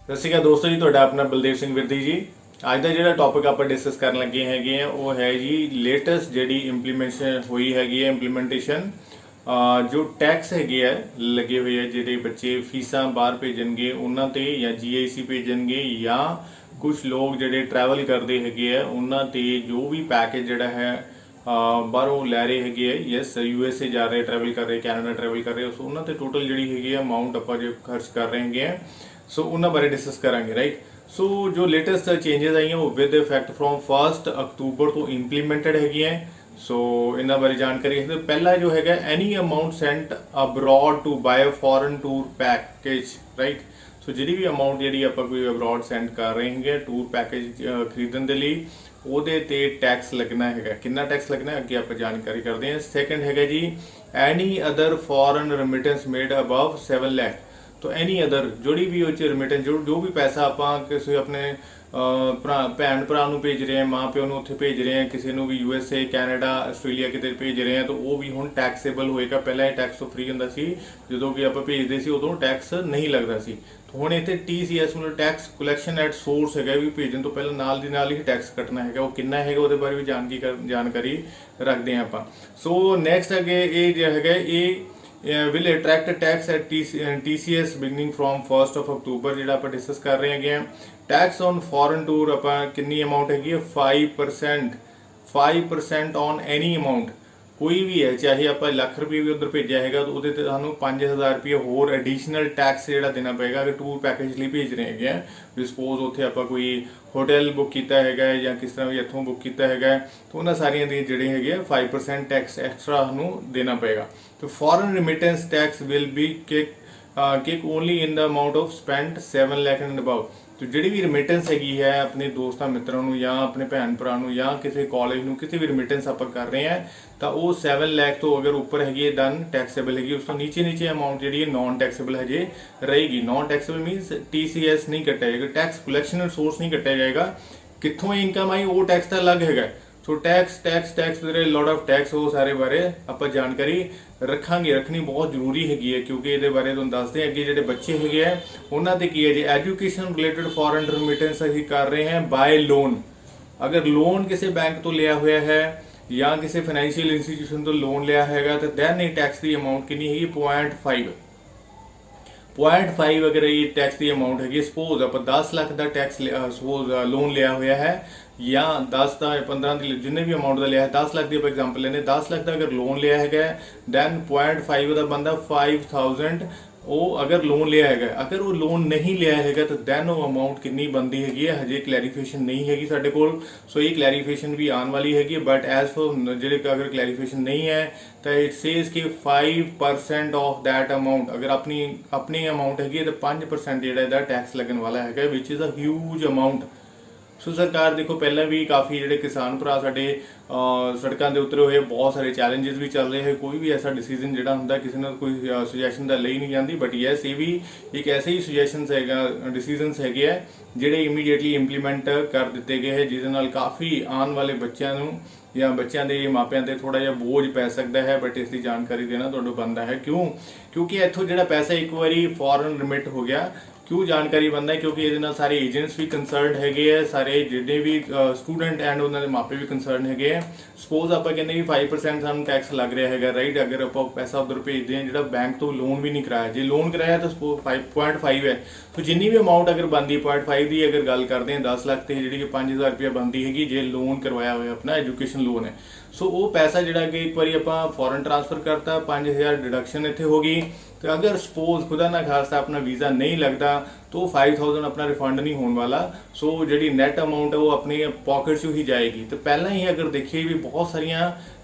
ਸਤਿ ਸ਼੍ਰੀ ਅਕਾਲ ਦੋਸਤੋ ਜੀ, ਤੁਹਾਡਾ ਆਪਣਾ ਬਲਦੇਵ ਸਿੰਘ ਵਿਰਦੀ ਜੀ। ਅੱਜ ਦਾ ਜਿਹੜਾ ਟੌਪਿਕ ਆਪਾਂ ਡਿਸਕਸ ਕਰਨ ਲੱਗੇ ਹੈਗੇ ਆ ਉਹ ਹੈ ਜੀ ਲੇਟੈਸਟ ਜਿਹੜੀ ਇੰਪਲੀਮੈਂਟੇਸ਼ਨ ਹੋਈ ਹੈਗੀ ਹੈ ਇੰਪਲੀਮੈਂਟੇਸ਼ਨ ਜੋ ਟੈਕਸ ਹੈਗੇ ਆ ਲੱਗੇ ਹੋਏ ਆ ਜਿਹੜੇ ਬੱਚੇ ਫੀਸਾਂ ਬਾਹਰ ਭੇਜਣਗੇ ਉਹਨਾਂ ਤੇ ਜਾਂ GIC ਭੇਜਣਗੇ ਜਾਂ ਕੁਝ ਲੋਕ ਜਿਹੜੇ ਟਰੈਵਲ ਕਰਦੇ ਹੈਗੇ ਆ ਉਹਨਾਂ ਤੇ ਜੋ ਵੀ ਪੈਕੇਜ ਜਿਹੜਾ ਹੈ ਬਾਹਰੋਂ ਲੈ ਰਹੇ ਹੈਗੇ ਆ ਯੈਸ USA ਜਾ ਰਹੇ ਟਰੈਵਲ ਕਰ ਰਹੇ ਕੈਨੇਡਾ ਟਰੈਵਲ ਕਰ ਰਹੇ ਸੋ ਉਹਨਾਂ ਤੇ ਟੋਟਲ ਜਿਹੜੀ ਹੈਗੀ ਆ ਅਮਾਊਂਟ ਆਪਾਂ ਜੋ ਖਰਚ ਕਰ ਰਹੇ ਹੈਗੇ ਆ ਸੋ ਉਹਨਾਂ ਬਾਰੇ ਡਿਸਕਸ ਕਰਾਂਗੇ ਰਾਈਟ। ਸੋ ਜੋ ਲੇਟੈਸਟ ਚੇਂਜਸ ਆਈਆਂ ਉਹ ਵਿਦ ਇਫੈਕਟ ਫਰੋਮ 1 ਅਕਤੂਬਰ ਤੋਂ ਇੰਪਲੀਮੈਂਟਡ ਹੈਗੀਆਂ। ਸੋ ਇਹਨਾਂ ਬਾਰੇ ਜਾਣਕਾਰੀ ਹੈ। ਪਹਿਲਾ ਜੋ ਹੈਗਾ any amount sent abroad to buy a foreign tour package right. So ਜਿਹੜੀ ਵੀ ਅਮਾਊਂਟ ਜਿਹੜੀ ਆਪਾਂ ਕੋਈ ਅਬਰੋਡ ਸੈਂਡ ਕਰ ਰਹੇ ਹੈਗੇ ਟੂਰ ਪੈਕੇਜ ਖਰੀਦਣ ਦੇ ਲਈ ਉਹਦੇ ਤੇ ਟੈਕਸ ਲੱਗਣਾ ਹੈਗਾ। ਕਿੰਨਾ ਟੈਕਸ ਲੱਗਣਾ ਅੱਗੇ ਆਪਾਂ ਜਾਣਕਾਰੀ ਕਰਦੇ ਹਾਂ। ਸੈਕੰਡ ਹੈਗਾ ਜੀ any other foreign remittance made above 7 lakh. तो एनी अदर जोड़ी भी रिमिटेंस जो भी पैसा आप किसी अपने भैन भरा भेज रहे हैं माँ प्यो उत्थे भेज रहे हैं किसी भी USA कैनेडा आस्ट्रेलिया कितने भेज रहे हैं तो वो भी हुण टैक्सेबल होएगा। पहले टैक्स तो फ्री हुंदा सी जो कि आप भेजते सी उदों टैक्स नहीं लगता सी। तो हुण इत्थे TCS मतलब टैक्स कलैक्शन एट सोर्स है भी भेजन तो पहले नाल दी नाल ही टैक्स कटना है वो कितना है वो बारे भी जानकारी रखते हैं आप। सो नैक्सट अगे ये है ये will attract tax at TCS beginning from 1st of October ਜਿਹੜਾ ਆਪਾਂ ਡਿਸਕਸ ਕਰ ਰਹੇ ਹੈਗੇ ਆ। ਟੈਕਸ ਔਨ ਫੋਰਨ ਟੂਰ ਆਪਾਂ ਕਿੰਨੀ ਅਮਾਉਂਟ ਹੈਗੀ ਹੈ 5% ਔਨ ਐਨੀ ਅਮਾਉਂਟ ਕੋਈ ਵੀ ਹੈ ਚਾਹੇ ਆਪਾਂ ਲੱਖ ਰੁਪਏ ਵੀ ਉਧਰ ਭੇਜਿਆ ਹੈਗਾ ਤਾਂ ਉਹਦੇ ਤੇ ਸਾਨੂੰ 5000 ਰੁਪਏ ਹੋਰ ਐਡੀਸ਼ਨਲ ਟੈਕਸ ਜਿਹੜਾ ਦੇਣਾ ਪਏਗਾ ਅਗਰ ਟੂਰ ਪੈਕੇਜ ਲਈ ਭੇਜ ਰਹੇ ਹੈਗੇ ਆ। ਵੀ ਸਪੋਜ਼ ਉੱਥੇ ਆਪਾਂ ਕੋਈ ਹੋਟਲ ਬੁੱਕ ਕੀਤਾ ਹੈਗਾ ਜਾਂ ਕਿਸ ਤਰ੍ਹਾਂ ਵੀ ਇੱਥੋਂ ਬੁੱਕ ਕੀਤਾ ਹੈਗਾ ਤਾਂ ਉਹਨਾਂ ਸਾਰੀਆਂ ਦੇ ਜਿਹੜੇ ਹੈਗੇ 5% ਟੈਕਸ ਐਕਸਟਰਾ ਸਾਨੂੰ ਦੇਣਾ ਪਏਗਾ। तो foreign remittance tax will be kick only in the amount of spent 7 lakh and above। तो ਜਿਹੜੀ ਵੀ ਰਿਮਿਟੈਂਸ ਹੈਗੀ ਹੈ ਆਪਣੇ ਦੋਸਤਾਂ ਮਿੱਤਰਾਂ ਨੂੰ ਜਾਂ ਆਪਣੇ ਭੈਣ ਭਰਾ ਨੂੰ ਜਾਂ ਕਿਸੇ ਕਾਲਜ ਨੂੰ ਕਿਸੇ ਵੀ ਰਿਮਿਟੈਂਸ ਆਪਾਂ ਕਰ ਰਹੇ ਹਾਂ ਤਾਂ ਉਹ 7 ਲੱਖ ਤੋਂ ਅਗਰ ਉੱਪਰ ਹੈਗੀ ਹੈ ਦਨ ਟੈਕਸੇਬਲ ਹੈਗੀ। ਉਸ ਤੋਂ ਨੀਚੇ ਅਮਾਉਂਟ ਜਿਹੜੀ ਹੈ ਨਾਨ ਟੈਕਸੇਬਲ ਹਜੇ ਰਹੇਗੀ। ਨਾਨ ਟੈਕਸੇਬਲ ਮੀਨਸ TCS ਨਹੀਂ ਕੱਟਿਆ ਜਾਏਗਾ ਟੈਕਸ ਕਲੈਕਸ਼ਨ ਸੋਰਸ ਨਹੀਂ ਕੱਟਿਆ ਜਾਏਗਾ। ਕਿੱਥੋਂ ਇਨਕਮ ਆਈ ਉਹ ਟੈਕਸ ਤਾਂ ਅਲੱਗ ਹੈਗਾ। ਸੋ ਟੈਕਸ ਵੀਰੇ ਲੋਟ ਆਫ ਟੈਕਸ ਉਹ ਸਾਰੇ ਬਾਰੇ ਆਪਾਂ ਜਾਣਕਾਰੀ ਰੱਖਣੀ ਬਹੁਤ ਜ਼ਰੂਰੀ ਹੈਗੀ ਹੈ ਕਿਉਂਕਿ ਇਹਦੇ ਬਾਰੇ ਤੁਹਾਨੂੰ ਦੱਸਦੇ ਹਾਂ ਅੱਗੇ ਜਿਹੜੇ ਬੱਚੇ ਹੈਗੇ ਆ ਉਹਨਾਂ ਤੇ ਕੀ ਹੈ ਜੀ ਐਜੂਕੇਸ਼ਨ ਰਿਲੇਟਡ ਫੋਰਨ ਰੈਮਿਟੈਂਸ ਅਸੀਂ ਕਰ ਰਹੇ ਹਾਂ ਬਾਏ ਲੋਨ। ਅਗਰ ਲੋਨ ਕਿਸੇ ਬੈਂਕ ਤੋਂ ਲਿਆ ਹੋਇਆ ਹੈ ਜਾਂ ਕਿਸੇ ਫਾਈਨੈਂਸ਼ੀਅਲ ਇੰਸਟੀਟਿਊਸ਼ਨ ਤੋਂ ਲੋਨ ਲਿਆ ਹੈਗਾ ਤਾਂ ਦੈਨ ਇਹ ਟੈਕਸ ਦੀ ਅਮਾਉਂਟ ਕਿੰਨੀ ਹੈਗੀ 0.5 ਅਗਰ ਇਹ ਟੈਕਸ ਦੀ ਅਮਾਉਂਟ ਹੈਗੀ ਸਪੋਜ਼ ਆਪਾਂ 10 ਲੱਖ ਦਾ ਟੈਕਸ ਸਪੋਜ਼ ਲੋਨ ਲਿਆ ਹੋਇਆ ਹੈ ਜਾਂ 10 ਦਾ 15 ਦੀ ਜਿੰਨੇ ਵੀ ਅਮਾਉਂਟ ਦਾ ਲਿਆ ਹੈ 10 ਲੱਖ ਦੀ ਆਪਾਂ ਐਗਜ਼ਾਮਪਲ ਲੈਨੇ 10 ਲੱਖ ਦਾ ਅਗਰ ਲੋਨ ਲਿਆ ਹੈਗਾ ਦੈਨ 0.5 ਦਾ ਬੰਦਾ 5000 ਉਹ ਅਗਰ ਲੋਨ ਲਿਆ ਹੈਗਾ। ਅਗਰ ਉਹ ਲੋਨ ਨਹੀਂ ਲਿਆ ਹੈਗਾ ਤਾਂ ਦੈਨ ਉਹ ਅਮਾਉਂਟ ਕਿੰਨੀ ਬਣਦੀ ਹੈਗੀ ਹੈ ਹਜੇ ਕਲੈਰੀਫਿਕੇਸ਼ਨ ਨਹੀਂ ਹੈਗੀ ਸਾਡੇ ਕੋਲ। ਸੋ ਇਹ ਕਲੈਰੀਫਿਕੇਸ਼ਨ ਵੀ ਆਉਣ ਵਾਲੀ ਹੈਗੀ ਬਟ ਐਜ਼ ਫॉर ਜਿਹੜੇ ਅਗਰ ਕਲੈਰੀਫਿਕੇਸ਼ਨ ਨਹੀਂ ਹੈ ਤਾਂ ਇਟ ਸੇਜ਼ ਕਿ 5% ਆਫ ਦੈਟ ਅਮਾਉਂਟ ਅਗਰ ਆਪਣੀ ਅਮਾਉਂਟ ਹੈਗੀ ਤਾਂ 5% ਜਿਹੜਾ ਇਹਦਾ ਟੈਕਸ ਲੱਗਣ ਵਾਲਾ ਹੈਗਾ ਵਿਚ ਇਜ਼ ਅ ਹਿਊਜ ਅਮਾਉਂਟ। ਸੋ ਸਰਕਾਰ ਦੇਖੋ ਪਹਿਲਾਂ ਵੀ ਕਾਫੀ ਜਿਹੜੇ ਕਿਸਾਨ ਭਰਾ ਸਾਡੇ ਸੜਕਾਂ ਦੇ ਉਤਰੇ ਹੋਏ ਬਹੁਤ ਸਾਰੇ ਚੈਲੰਜਸ ਵੀ ਚੱਲ ਰਹੇ ਹੈ। ਕੋਈ ਵੀ ਐਸਾ ਡਿਸੀਜਨ ਜਿਹੜਾ ਹੁੰਦਾ ਕਿਸੇ ਨਾਲ ਕੋਈ ਸੁਜੈਸ਼ਨ ਦਾ ਲਈ ਨਹੀਂ ਜਾਂਦੀ ਬਟ ਯੈਸ ਇਹ ਵੀ ਇੱਕ ਐਸੇ ਹੀ ਸੁਜੈਸ਼ਨਸ ਹੈਗਾ ਡਿਸੀਜਨਸ ਹੈਗੇ ਆ ਜਿਹੜੇ ਇਮੀਡੀਏਟਲੀ ਇੰਪਲੀਮੈਂਟ ਕਰ ਦਿੱਤੇ ਗਏ ਹੈ ਜਿਹਦੇ ਨਾਲ ਕਾਫੀ ਆਉਣ ਵਾਲੇ ਬੱਚਿਆਂ ਨੂੰ ਜਾਂ ਬੱਚਿਆਂ ਦੇ ਮਾਪਿਆਂ ਤੇ ਥੋੜਾ ਜਿਹਾ ਬੋਝ ਪੈ ਸਕਦਾ ਹੈ ਬਟ ਇਸ ਦੀ ਜਾਣਕਾਰੀ ਦੇਣਾ ਤੁਹਾਨੂੰ ਬਣਦਾ ਹੈ। ਕਿਉਂਕਿ ਇੱਥੋਂ ਜਿਹੜਾ ਪੈਸਾ ਇੱਕ ਵਾਰੀ ਫੋਰਨ ਰਿਮਿਟ ਹੋ ਗਿਆ क्यों जानकारी बनता है क्योंकि ये सारे एजेंट्स भी कंसर्न है सारे जिन्हें भी स्टूडेंट एंड उन्होंने मापे भी कंसर्न है। सपोज आप कहते भी 5% सानू टैक्स लग रहा है राइट। अगर आप पैसा उधर भेजते हैं जो बैंक तो लोन भी नहीं कराया जो लोन कराया तो 5.5 है तो जिन्नी भी अमाउंट अगर बनती 0.5 की अगर गल करते हैं 10 लाख तो जी 5000 रुपया बनती हैगी जे लोन करवाया हुआ अपना एजुकेशन लोन है। सो वो पैसा जोड़ा कि एक बार आप फॉरन ट्रांसफर करता 5000 डिडक्शन इतने हो गई तो अगर सपोज खुदा ना खास्ता अपना वीज़ा नहीं लगता तो 5000 अपना रिफंड नहीं होने वाला। सो जी नैट अमाउंट है वो अपनी पॉकेट चो ही जाएगी। तो पहला ही अगर देखिए भी बहुत सारिया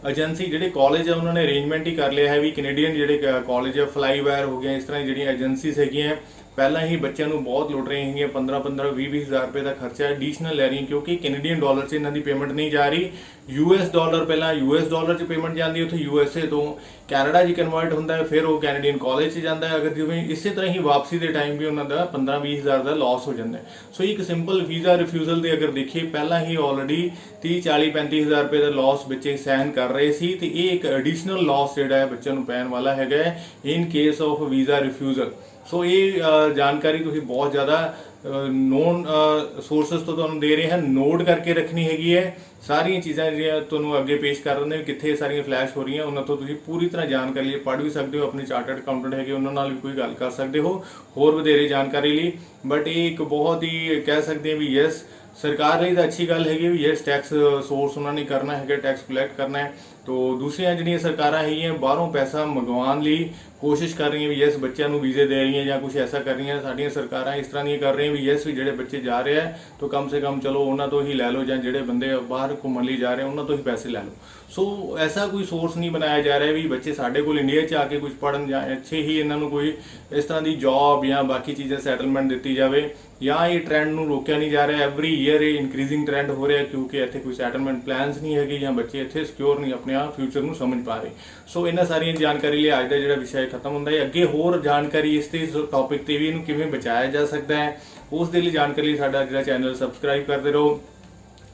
एजेंसी जोड़े कॉलेज है उन्होंने अरेंजमेंट ही कर लिया है भी कैनेडियन जोड़े कॉलेज है फ्लाईवायर हो गया इस तरह जी एजेंसीज है ਪਹਿਲਾਂ ਹੀ ਬੱਚਿਆਂ ਨੂੰ ਬਹੁਤ ਲੁੱਟ ਰਹੇ ਹੈਗੇ 15-20 ਹਜ਼ਾਰ ਰੁਪਏ ਦਾ ਖਰਚਾ ਐਡੀਸ਼ਨਲ ਲੈ ਰਹੀ ਕਿਉਂਕਿ ਕੈਨੇਡੀਅਨ ਡਾਲਰ 'ਚ ਇਹਨਾਂ ਦੀ ਪੇਮੈਂਟ ਨਹੀਂ ਜਾ ਰਹੀ US ਡਾਲਰ ਪਹਿਲਾਂ US ਡਾਲਰ 'ਚ ਪੇਮੈਂਟ ਜਾਂਦੀ ਉੱਥੇ USA ਤੋਂ ਕੈਨੇਡਾ 'ਚ ਕਨਵਰਟ ਹੁੰਦਾ ਹੈ ਫਿਰ ਉਹ ਕੈਨੇਡੀਅਨ ਕਾਲਜ 'ਚ ਜਾਂਦਾ ਹੈ। ਅਗਰ ਜਿਵੇਂ ਇਸੇ ਤਰ੍ਹਾਂ ਹੀ ਵਾਪਸੀ ਦੇ ਟਾਈਮ ਵੀ ਉਹਨਾਂ ਦਾ 15-20 ਹਜ਼ਾਰ ਦਾ ਲਾਸ ਹੋ ਜਾਂਦਾ ਹੈ। ਸੋ ਇੱਕ ਸਿੰਪਲ ਵੀਜ਼ਾ ਰਿਫਿਊਜ਼ਲ ਦੇ ਅਗਰ ਦੇਖੀਏ ਪਹਿਲਾਂ ਹੀ ਆਲਰੇਡੀ 30-40-35 ਹਜ਼ਾਰ ਰੁਪਏ ਦਾ ਲਾਸ ਬੱਚੇ ਸਹਿਨ ਕਰ ਰਹੇ ਸੀ ਤੇ ਇਹ ਇੱਕ ਐਡੀਸ਼ਨਲ ਲਾਸ ਜਿਹੜਾ ਹੈ ਬੱਚਿਆਂ ਨੂੰ ਪੈਣ ਵਾਲਾ ਹੈਗਾ in case of visa refusal. So ਇਹ ਜਾਣਕਾਰੀ ਤੁਸੀਂ ਬਹੁਤ ਜ਼ਿਆਦਾ ਨੋਨ ਸੋਰਸਸ ਤੋਂ ਤੁਹਾਨੂੰ ਦੇ ਰਹੇ ਹਨ, ਨੋਟ ਕਰਕੇ ਰੱਖਣੀ ਹੈਗੀ ਹੈ। ਸਾਰੀਆਂ ਚੀਜ਼ਾਂ ਜਿਹੜੀਆਂ ਤੁਹਾਨੂੰ ਅੱਗੇ ਪੇਸ਼ ਕਰ ਰਹੇ ਨੇ ਕਿੱਥੇ ਸਾਰੀਆਂ ਫਲੈਸ਼ ਹੋ ਰਹੀਆਂ, ਉਹਨਾਂ ਤੋਂ ਤੁਸੀਂ ਪੂਰੀ ਤਰ੍ਹਾਂ ਜਾਣਕਾਰੀ ਲਈ ਪੜ੍ਹ ਵੀ ਸਕਦੇ ਹੋ। ਆਪਣੇ ਚਾਰਟਰਡ ਅਕਾਊਂਟੈਂਟ ਹੈਗੇ ਉਹਨਾਂ ਨਾਲ ਵੀ ਕੋਈ ਗੱਲ ਕਰ ਸਕਦੇ ਹੋ ਹੋਰ ਵਧੇਰੇ ਜਾਣਕਾਰੀ ਲਈ। ਬਟ ਇਹ ਇੱਕ ਬਹੁਤ ਹੀ ਕਹਿ ਸਕਦੇ ਹਾਂ ਵੀ ਯੈਸ ਸਰਕਾਰ ਲਈ ਤਾਂ ਅੱਛੀ ਗੱਲ ਹੈਗੀ ਵੀ ਯੈਸ ਟੈਕਸ ਸੋਰਸ ਉਹਨਾਂ ਨੇ ਕਰਨਾ ਹੈਗਾ, ਟੈਕਸ ਕਲੈਕਟ ਕਰਨਾ ਹੈ। ਤੋ ਦੂਸਰੀਆਂ ਜਿਹੜੀਆਂ ਸਰਕਾਰਾਂ ਹੈਗੀਆਂ ਬਾਹਰੋਂ ਪੈਸਾ ਮੰਗਵਾਉਣ ਲਈ ਕੋਸ਼ਿਸ਼ ਕਰ ਰਹੀਆਂ ਵੀ ਯੈਸ ਬੱਚਿਆਂ ਨੂੰ ਵੀਜ਼ੇ ਦੇ ਰਹੀਆਂ ਜਾਂ ਕੁਝ ਐਸਾ ਕਰ ਰਹੀਆਂ। ਸਾਡੀਆਂ ਸਰਕਾਰਾਂ ਇਸ ਤਰ੍ਹਾਂ ਦੀਆਂ ਕਰ ਰਹੀਆਂ ਵੀ ਯੈਸ ਵੀ ਜਿਹੜੇ ਬੱਚੇ ਜਾ ਰਹੇ ਆ ਤਾਂ ਕਮ ਸੇ ਕਮ ਚਲੋ ਉਹਨਾਂ ਤੋਂ ਹੀ ਲੈ ਲਓ, ਜਾਂ ਜਿਹੜੇ ਬੰਦੇ ਬਾਹਰ ਘੁੰਮਣ ਲਈ ਜਾ ਰਹੇ ਉਹਨਾਂ ਤੋਂ ਹੀ ਪੈਸੇ ਲੈ ਲਓ। ਸੋ ਐਸਾ ਕੋਈ ਸੋਰਸ ਨਹੀਂ ਬਣਾਇਆ ਜਾ ਰਿਹਾ ਵੀ ਬੱਚੇ ਸਾਡੇ ਕੋਲ ਇੰਡੀਆ 'ਚ ਆ ਕੇ ਕੁਝ ਪੜ੍ਹਨ ਜਾਂ ਇੱਥੇ ਹੀ ਇਹਨਾਂ ਨੂੰ ਕੋਈ ਇਸ ਤਰ੍ਹਾਂ ਦੀ ਜੌਬ ਜਾਂ ਬਾਕੀ ਚੀਜ਼ਾਂ ਸੈਟਲਮੈਂਟ ਦਿੱਤੀ ਜਾਵੇ। ਜਾਂ ਇਹ ਟ੍ਰੈਂਡ ਨੂੰ ਰੋਕਿਆ ਨਹੀਂ ਜਾ ਰਿਹਾ, ਐਵਰੀ ਈਅਰ ਇਹ ਇਨਕਰੀਜ਼ਿੰਗ ਟ੍ਰੈਂਡ ਹੋ ਰਿਹਾ ਕਿਉਂਕਿ ਇੱਥੇ ਕੋਈ ਸੈਟਲਮੈਂਟ ਪਲਾਨਸ ਨਹੀਂ ਹੈਗੇ ਜਾਂ ਬੱਚੇ ਇੱਥੇ ਸਿਕਿਉਰ ਨਹੀਂ ਆਪਣੇ ਆਪ ਫਿਊਚਰ ਨੂੰ ਸਮਝ ਪਾ ਰਹੇ। ਸੋ ਇਹਨਾਂ ਸਾਰੀਆਂ ਜਾਣਕਾਰੀ ਲਈ ਅੱਜ ਦਾ ਜਿਹੜਾ ਵਿਸ਼ਾ ਖਤਮ ਹੁੰਦਾ ਹੈ। ਅੱਗੇ ਹੋਰ ਜਾਣਕਾਰੀ ਇਸ ਤੇ ਟੌਪਿਕ ਤੇ ਵੀ ਇਹਨੂੰ ਕਿਵੇਂ ਬਚਾਇਆ ਜਾ ਸਕਦਾ ਹੈ ਉਸ ਦੇ ਲਈ ਜਾਣਕਾਰੀ ਲਈ ਸਾਡਾ ਜਿਹੜਾ ਚੈਨਲ ਸਬਸਕ੍ਰਾਈਬ ਕਰਦੇ ਰਹੋ,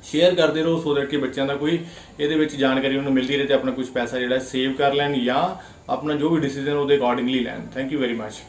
ਸ਼ੇਅਰ ਕਰਦੇ ਰਹੋ ਸੋ ਦੈਟ ਕਿ ਬੱਚਿਆਂ ਦਾ ਕੋਈ ਇਹਦੇ ਵਿੱਚ ਜਾਣਕਾਰੀ ਉਹਨੂੰ ਮਿਲਦੀ ਰਹੇ ਤੇ ਆਪਣਾ ਕੁਝ ਪੈਸਾ ਜਿਹੜਾ ਸੇਵ ਕਰ ਲੈਣ ਜਾਂ ਆਪਣਾ ਜੋ ਵੀ ਡਿਸੀਜਨ ਉਹਦੇ ਅਕੋਰਡਿੰਗਲੀ ਲੈਣ। Thank you very much.